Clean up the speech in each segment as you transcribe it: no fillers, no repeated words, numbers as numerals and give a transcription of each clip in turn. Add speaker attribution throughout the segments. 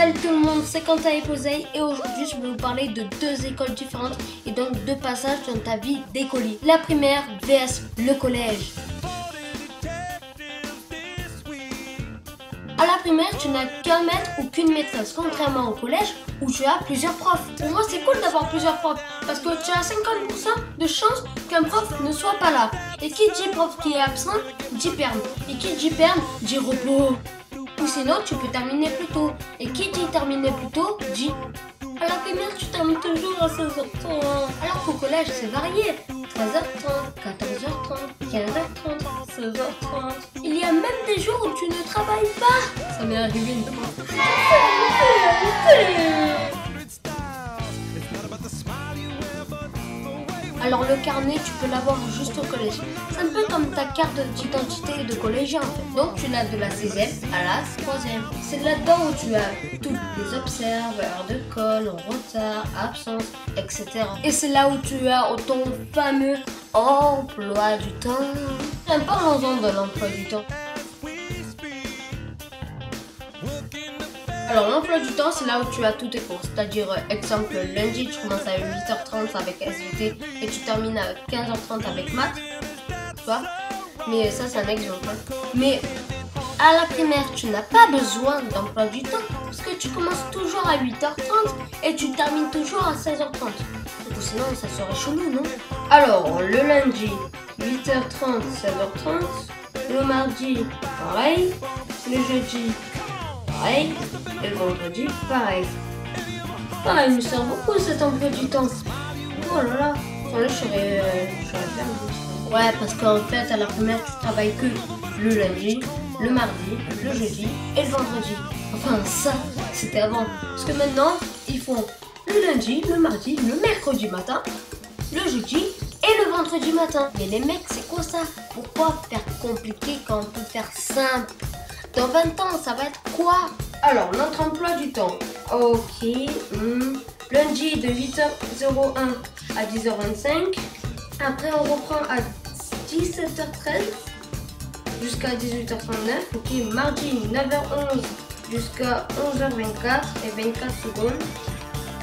Speaker 1: Salut tout le monde, c'est Quentin et Posey et aujourd'hui je vais vous parler de deux écoles différentes et donc deux passages dans ta vie d'écolier. La primaire vs le collège. À la primaire, tu n'as qu'un maître ou qu'une maîtresse, contrairement au collège où tu as plusieurs profs. Pour moi, c'est cool d'avoir plusieurs profs parce que tu as 50% de chance qu'un prof ne soit pas là. Et qui dit prof qui est absent, dit perme. Et qui dit perme, dit repos. Ou sinon, tu peux terminer plus tôt. Et qui dit terminer plus tôt, dit à la primaire, tu termines toujours à 16h30. Alors qu'au collège, c'est varié. 13h30, 14h30, 15h30, 16h30. Il y a même des jours où tu ne travailles pas. Ça m'est arrivé une fois. Alors le carnet, tu peux l'avoir juste au collège. C'est un peu comme ta carte d'identité de collégien en fait. Donc tu l'as de la 6e à la 3e. C'est là-dedans où tu as tous les observes, heures de colle, retard, absence, etc. Et c'est là où tu as ton fameux emploi du temps. Parlons-en de l'emploi du temps. Alors l'emploi du temps, c'est là où tu as tous tes cours, c'est-à-dire exemple lundi tu commences à 8h30 avec SVT et tu termines à 15h30 avec maths, tu vois. Mais ça c'est un exemple. Mais à la primaire tu n'as pas besoin d'emploi du temps parce que tu commences toujours à 8h30 et tu termines toujours à 16h30. Sinon ça serait chelou, non? Alors le lundi 8h30, 16h30, le mardi pareil, le jeudi pareil, et le vendredi, pareil. Ah, il me sert beaucoup cet emploi du temps. Oh là là. Enfin, là, je serais perdu. Ouais, parce qu'en fait, à la primaire, tu travailles que le lundi, le mardi, le jeudi et le vendredi. Enfin, ça, c'était avant. Parce que maintenant, ils font le lundi, le mardi, le mercredi matin, le jeudi et le vendredi matin. Mais les mecs, c'est quoi ça? Pourquoi faire compliqué quand on peut faire simple? Dans 20 ans, ça va être quoi? Alors, notre emploi du temps. Ok. Lundi de 8h01 à 10h25. Après, on reprend à 17h13 jusqu'à 18h39. Ok. Mardi, 9h11 jusqu'à 11h24 et 24 secondes.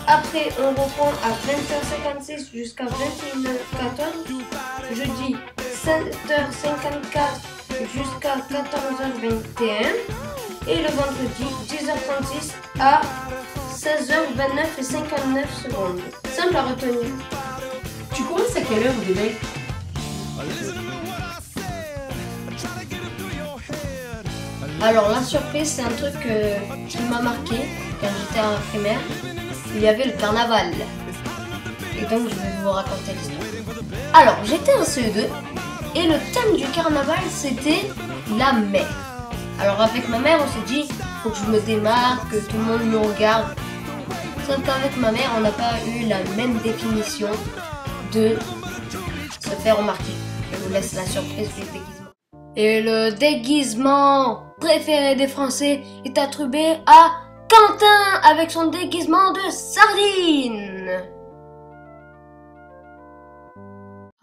Speaker 1: Après, on reprend à 20h56 jusqu'à 21h14. Jeudi, 7h54 jusqu'à 14h21 et le vendredi 10h36 à 16h29 et 59 secondes. Simple à retenir.
Speaker 2: Tu commences à quelle heure, bébé?
Speaker 1: Alors la surprise, c'est un truc qui m'a marqué quand j'étais en primaire. Il y avait le carnaval. Et donc je vais vous raconter l'histoire. Alors j'étais en CE2 et le thème du carnaval c'était la mer. Alors avec ma mère on s'est dit faut que je me démarque, que tout le monde me regarde. Sauf qu'avec ma mère on n'a pas eu la même définition de se faire remarquer. Je vous laisse la surprise du déguisement. Et le déguisement préféré des Français est attribué à Quentin avec son déguisement de sardine.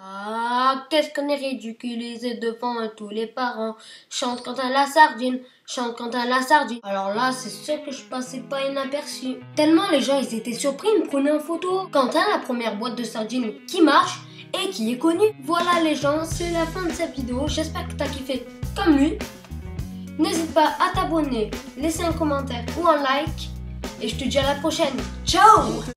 Speaker 1: Ah, qu'est-ce qu'on est ridiculisé devant tous les parents. Chante Quentin la sardine, chante Quentin la sardine. Alors là, c'est sûr que je passais pas inaperçu. Tellement les gens, ils étaient surpris, ils me prenaient en photo. Quentin, la première boîte de sardines qui marche et qui est connue. Voilà les gens, c'est la fin de cette vidéo. J'espère que t'as kiffé comme lui. N'hésite pas à t'abonner, laisser un commentaire ou un like. Et je te dis à la prochaine. Ciao!